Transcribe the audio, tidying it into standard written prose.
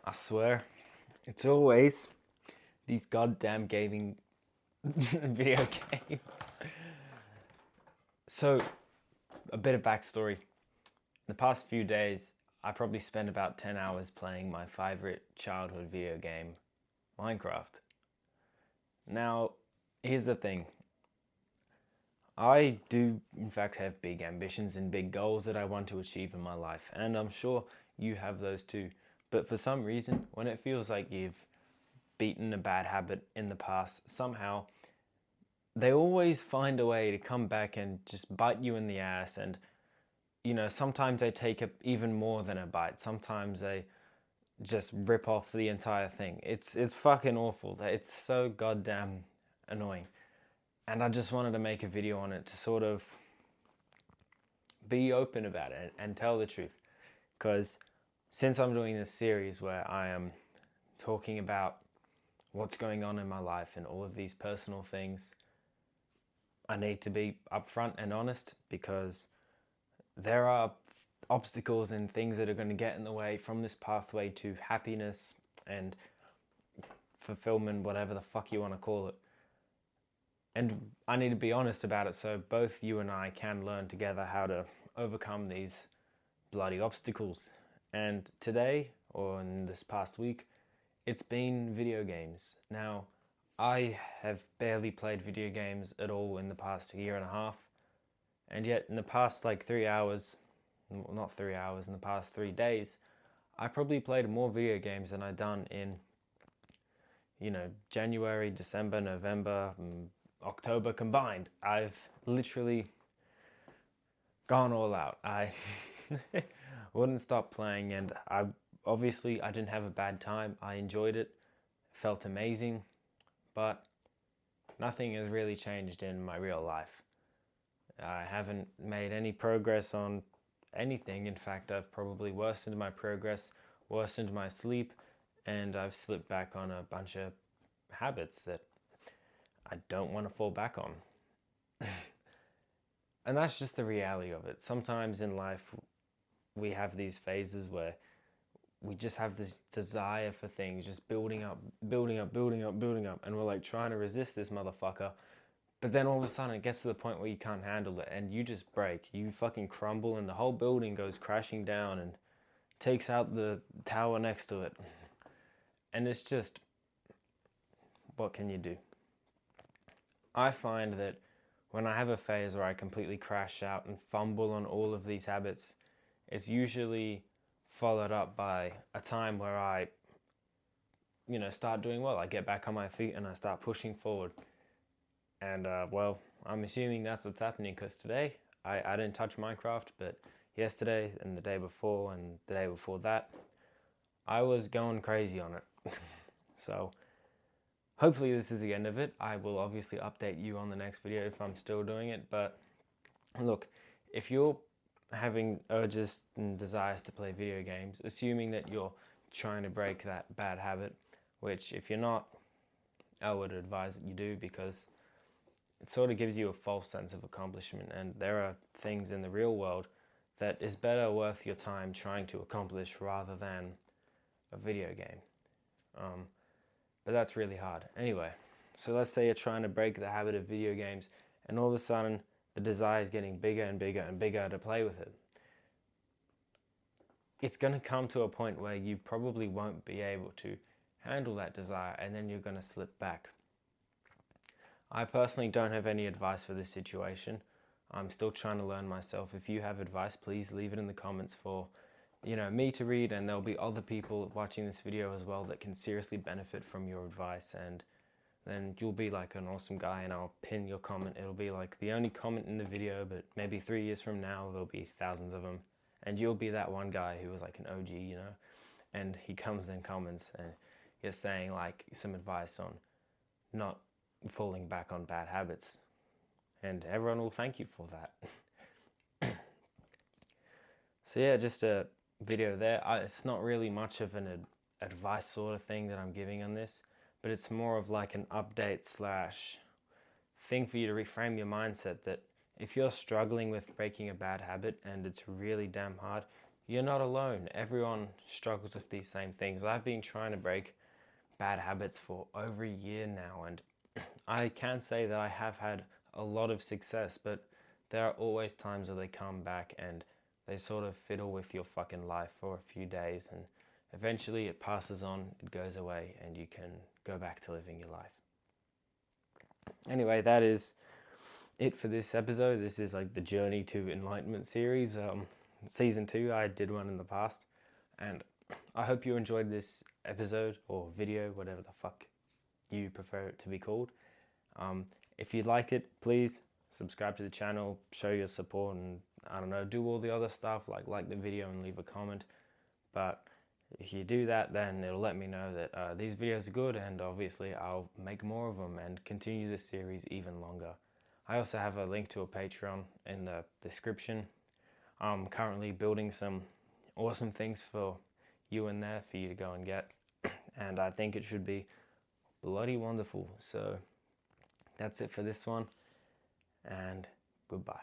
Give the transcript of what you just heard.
I swear, it's always these goddamn gaming video games. So, a bit of backstory. In the past few days, I probably spent about 10 hours playing my favorite childhood video game, Minecraft. Now, here's the thing. I do, in fact, have big ambitions and big goals that I want to achieve in my life, and I'm sure you have those too. But for some reason, when it feels like you've beaten a bad habit in the past, somehow they always find a way to come back and just bite you in the ass. And sometimes they take even more than a bite. Sometimes they just rip off the entire thing. It's fucking awful. It's so goddamn annoying. And I just wanted to make a video on it to sort of be open about it and tell the truth. Because since I'm doing this series where I am talking about what's going on in my life and all of these personal things, I need to be upfront and honest, because there are obstacles and things that are going to get in the way from this pathway to happiness and fulfillment, whatever the fuck you want to call it. And I need to be honest about it so both you and I can learn together how to overcome these bloody obstacles. And today, or in this past week, it's been video games. Now, I have barely played video games at all in the past year and a half. And yet, in the past 3 hours, well, not 3 hours, in the past 3 days, I probably played more video games than I've done in, January, December, November, October combined. I've literally gone all out. I wouldn't stop playing, and I didn't have a bad time. I enjoyed it, felt amazing, but nothing has really changed in my real life. I haven't made any progress on anything. In fact, I've probably worsened my progress, worsened my sleep, and I've slipped back on a bunch of habits that I don't want to fall back on. And that's just the reality of it. Sometimes in life, we have these phases where we just have this desire for things just building up, building up, building up, building up, and we're trying to resist this motherfucker. But then all of a sudden it gets to the point where you can't handle it and you just break. You fucking crumble and the whole building goes crashing down and takes out the tower next to it. And it's just, what can you do? I find that when I have a phase where I completely crash out and fumble on all of these habits, it's usually followed up by a time where I, start doing well. I get back on my feet and I start pushing forward. And, I'm assuming that's what's happening, because today I didn't touch Minecraft, but yesterday and the day before and the day before that, I was going crazy on it. So hopefully this is the end of it. I will obviously update you on the next video if I'm still doing it. But look, if you're having urges and desires to play video games, assuming that you're trying to break that bad habit, which if you're not, I would advise that you do, because it sort of gives you a false sense of accomplishment, and there are things in the real world that is better worth your time trying to accomplish rather than a video game. But that's really hard. Anyway, so let's say you're trying to break the habit of video games, and all of a sudden the desire is getting bigger and bigger and bigger to play with it. It's going to come to a point where you probably won't be able to handle that desire, and then you're going to slip back. I personally don't have any advice for this situation. I'm still trying to learn myself. If you have advice, please leave it in the comments for me to read, and there'll be other people watching this video as well that can seriously benefit from your advice, and then you'll be like an awesome guy, and I'll pin your comment. It'll be like the only comment in the video, but maybe 3 years from now there'll be thousands of them, and you'll be that one guy who was like an OG, and he comes and comments and you're saying some advice on not falling back on bad habits, and everyone will thank you for that. So yeah, just a video there. It's not really much of an advice sort of thing that I'm giving on this, but it's more of like an update slash thing for you to reframe your mindset, that if you're struggling with breaking a bad habit and it's really damn hard, you're not alone. Everyone struggles with these same things. I've been trying to break bad habits for over a year now, and I can say that I have had a lot of success, but there are always times where they come back and they sort of fiddle with your fucking life for a few days, and eventually it passes on, it goes away, and you can go back to living your life. Anyway, that is it for this episode. This is like the Journey to Enlightenment series. Season 2, I did one in the past, and I hope you enjoyed this episode or video, whatever the fuck you prefer it to be called. If you like it, please subscribe to the channel, show your support, and I don't know, do all the other stuff like the video and leave a comment. But if you do that, then it'll let me know that these videos are good, and obviously I'll make more of them and continue this series even longer. I also have a link to a Patreon in the description. I'm currently building some awesome things for you in there for you to go and get, and I think it should be bloody wonderful. So that's it for this one, and goodbye.